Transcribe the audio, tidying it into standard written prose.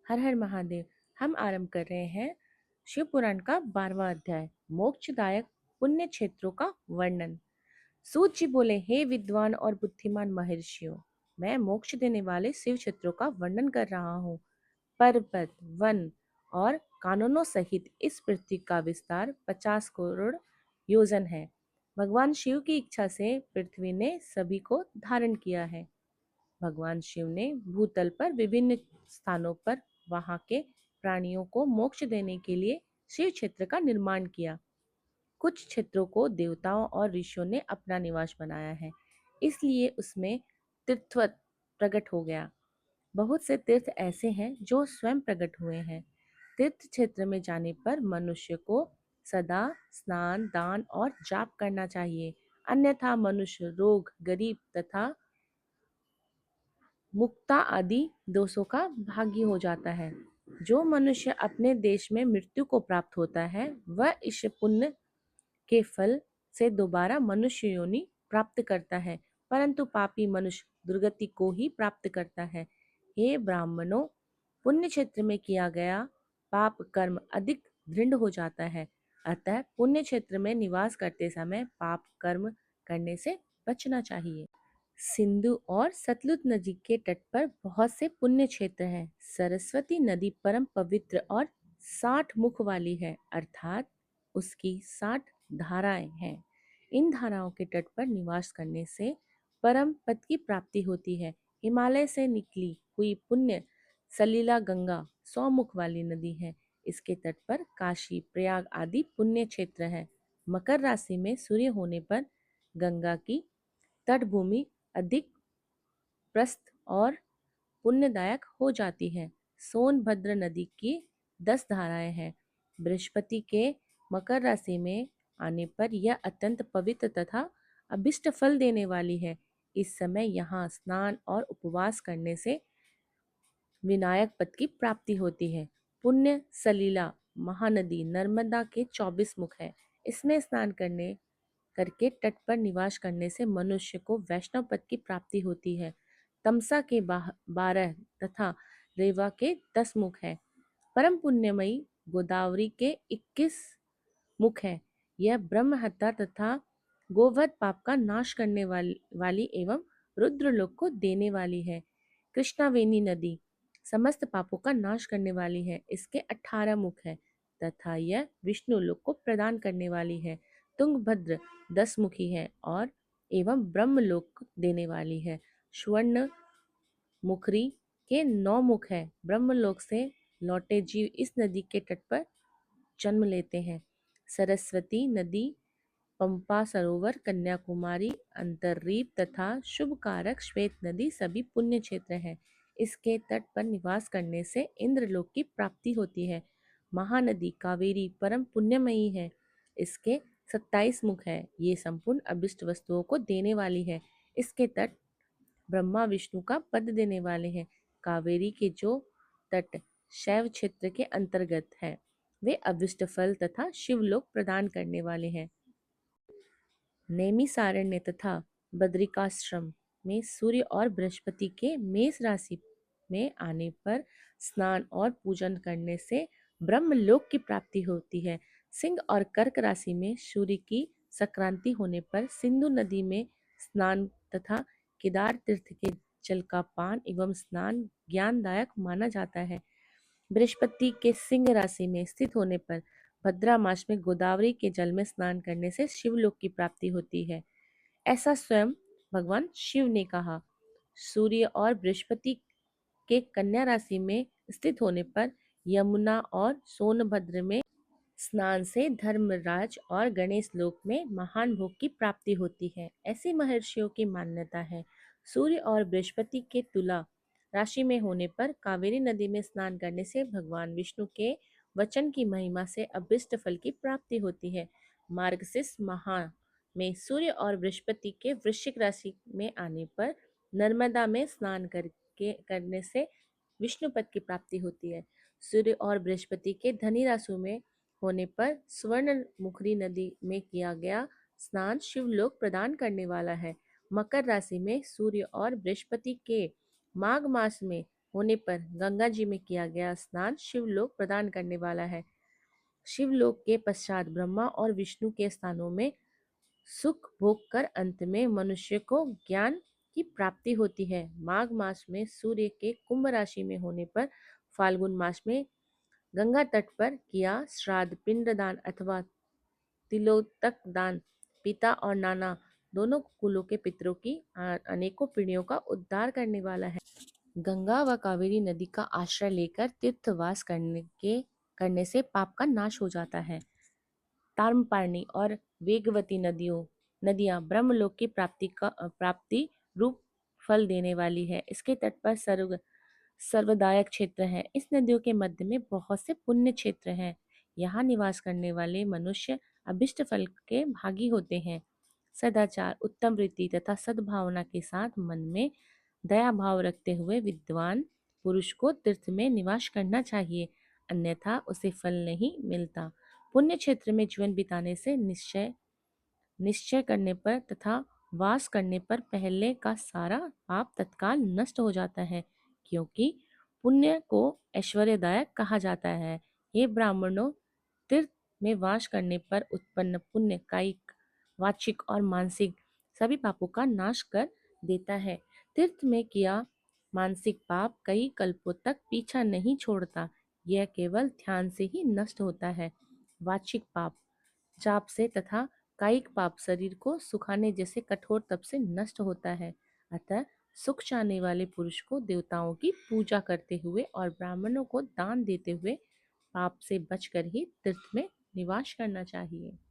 हर हर महादेव। हम आरंभ कर रहे हैं शिव पुराण का 12वां अध्याय, मोक्षदायक पुण्य क्षेत्रों का वर्णन। सूत जी बोले, हे विद्वान और बुद्धिमान महर्षियों, मैं मोक्ष देने वाले शिव क्षेत्रों का वर्णन कर रहा हूँ। पर्वत, वन और कानूनों सहित इस पृथ्वी का विस्तार 50 करोड़ योजन है। भगवान शिव की इच्छा से पृथ्वी ने सभी को धारण किया है। भगवान शिव ने भूतल पर विभिन्न स्थानों पर वहां के प्राणियों को मोक्ष देने के लिए शिव क्षेत्र का निर्माण किया। कुछ क्षेत्रों को देवताओं और ऋषियों ने अपना निवास बनाया है, इसलिए उसमें तीर्थ प्रकट हो गया। बहुत से तीर्थ ऐसे हैं जो स्वयं प्रकट हुए हैं। तीर्थ क्षेत्र में जाने पर मनुष्य को सदा स्नान, दान और जाप करना चाहिए, अन्यथा मनुष्य रोग, गरीब तथा मुक्ता आदि दोषों का भागी हो जाता है। जो मनुष्य अपने देश में मृत्यु को प्राप्त होता है, वह इस पुण्य के फल से दोबारा मनुष्य योनि प्राप्त करता है, परंतु पापी मनुष्य दुर्गति को ही प्राप्त करता है। हे ब्राह्मणों, पुण्य क्षेत्र में किया गया पाप कर्म अधिक दृढ़ हो जाता है, अतः पुण्य क्षेत्र में निवास करते समय पाप कर्म करने से बचना चाहिए। सिंधु और सतलुज नदी के तट पर बहुत से पुण्य क्षेत्र हैं। सरस्वती नदी परम पवित्र और 60 मुख वाली है, अर्थात उसकी 60 धाराएं हैं। इन धाराओं के तट पर निवास करने से परम पद की प्राप्ति होती है। हिमालय से निकली हुई पुण्य सलीला गंगा 100 मुख वाली नदी है। इसके तट पर काशी, प्रयाग आदि पुण्य क्षेत्र है। मकर राशि में सूर्य होने पर गंगा की तटभूमि अधिक प्रस्थ और पुण्यदायक हो जाती है। सोनभद्र नदी की 10 धाराएं हैं। बृहस्पति के मकर राशि में आने पर यह अत्यंत पवित्र तथा अभिष्ट फल देने वाली है। इस समय यहाँ स्नान और उपवास करने से विनायक पद की प्राप्ति होती है। पुण्य सलीला महानदी नर्मदा के 24 मुख है। इसमें स्नान करके तट पर निवास करने से मनुष्य को वैष्णव पद की प्राप्ति होती है। तमसा के 12 तथा रेवा के 10 मुख है। परम पुण्यमयी गोदावरी के 21 मुख है। यह ब्रह्म हत्या तथा गोवध पाप का नाश करने वाली एवं रुद्रलोक को देने वाली है। कृष्णावेणी नदी समस्त पापों का नाश करने वाली है। इसके 18 मुख है तथा यह विष्णु लोक को प्रदान करने वाली है। तुंगभद्र 10 मुखी है और एवं ब्रह्मलोक देने वाली है। स्वर्ण मुखरी के 9 मुख है। ब्रह्मलोक से लौटे जीव इस नदी के तट पर जन्म लेते हैं। सरस्वती नदी, पंपा सरोवर, कन्याकुमारी, अंतर्रीप तथा शुभकारक श्वेत नदी सभी पुण्य क्षेत्र हैं। इसके तट पर निवास करने से इंद्रलोक की प्राप्ति होती है। महानदी कावेरी परम पुण्यमयी है। इसके 27 मुख है। ये संपूर्ण अभिष्ट वस्तुओं को देने वाली है। इसके तट ब्रह्मा विष्णु का पद देने वाले हैं। कावेरी के जो तट शैव क्षेत्र के अंतर्गत है, वे अभिष्ट फल तथा शिवलोक प्रदान करने वाले हैं। नैमिसारण्य तथा बद्रिकाश्रम में सूर्य और बृहस्पति के मेष राशि में आने पर स्नान और पूजन करने से ब्रह्मलोक की प्राप्ति होती है। सिंह और कर्क राशि में सूर्य की संक्रांति होने पर सिंधु नदी में स्नान तथा केदार तीर्थ के जल का पान एवं स्नान ज्ञानदायक माना जाता है। बृहस्पति के सिंह राशि में स्थित होने पर भद्रा मास में गोदावरी के जल में स्नान करने से शिवलोक की प्राप्ति होती है। ऐसा स्वयं भगवान शिव ने कहा। सूर्य और बृहस्पति के कन्या राशि में स्थित होने पर यमुना और सोनभद्र में स्नान से धर्मराज और गणेश लोक में महान भोग की प्राप्ति होती है। ऐसी महर्षियों की मान्यता है। सूर्य और बृहस्पति के तुला राशि में होने पर कावेरी नदी में स्नान करने से भगवान विष्णु के वचन की महिमा से अभिष्ट फल की प्राप्ति होती है। मार्गशीर्ष माह में सूर्य और बृहस्पति के वृश्चिक राशि में आने पर नर्मदा में स्नान करने से विष्णु पद की प्राप्ति होती है। सूर्य और बृहस्पति के धनी राशि में होने पर स्वर्ण मुखरी नदी में किया गया स्नान शिवलोक प्रदान करने वाला है। मकर राशि में सूर्य और बृहस्पति के माघ मास में होने पर गंगा जी में किया गया स्नान शिवलोक प्रदान करने वाला है। शिवलोक के पश्चात ब्रह्मा और विष्णु के स्थानों में सुख भोग कर अंत में मनुष्य को ज्ञान की प्राप्ति होती है। माघ मास में सूर्य के कुंभ राशि में होने पर फाल्गुन मास में गंगा तट पर किया श्राद्ध पिंडदान अथवा तिलोतक दान पिता और नाना दोनों कुलों के पितरों की अनेकों पीढ़ियों का उद्धार करने वाला है। गंगा व कावेरी नदी का आश्रय लेकर तीर्थवास करने से पाप का नाश हो जाता है। ताम्रपारणी और वेगवती नदियां ब्रह्मलोक की प्राप्ति रूप फल देने वाली है। इसके तट पर सर्वदायक क्षेत्र है। इस नदियों के मध्य में बहुत से पुण्य क्षेत्र हैं। यहाँ निवास करने वाले मनुष्य अभिष्ट फल के भागी होते हैं। सदाचार, उत्तम रीति तथा सद्भावना के साथ मन में दया भाव रखते हुए विद्वान पुरुष को तीर्थ में निवास करना चाहिए, अन्यथा उसे फल नहीं मिलता। पुण्य क्षेत्र में जीवन बिताने से निश्चय निश्चय करने पर तथा वास करने पर पहले का सारा पाप तत्काल नष्ट हो जाता है, क्योंकि पुण्य को ऐश्वर्यदायक कहा जाता है। ये ब्राह्मणों, तीर्थ में वास करने पर उत्पन्न पुण्य कायिक, वाचिक और मानसिक सभी पापों का नाश कर देता है। तीर्थ में किया मानसिक पाप कई कल्पों तक पीछा नहीं छोड़ता, यह केवल ध्यान से ही नष्ट होता है। वाचिक पाप जाप से तथा कायिक पाप शरीर को सुखाने जैसे कठोर तप से नष्ट होता है। अतः सुख चाहने वाले पुरुष को देवताओं की पूजा करते हुए और ब्राह्मणों को दान देते हुए पाप से बचकर ही तीर्थ में निवास करना चाहिए।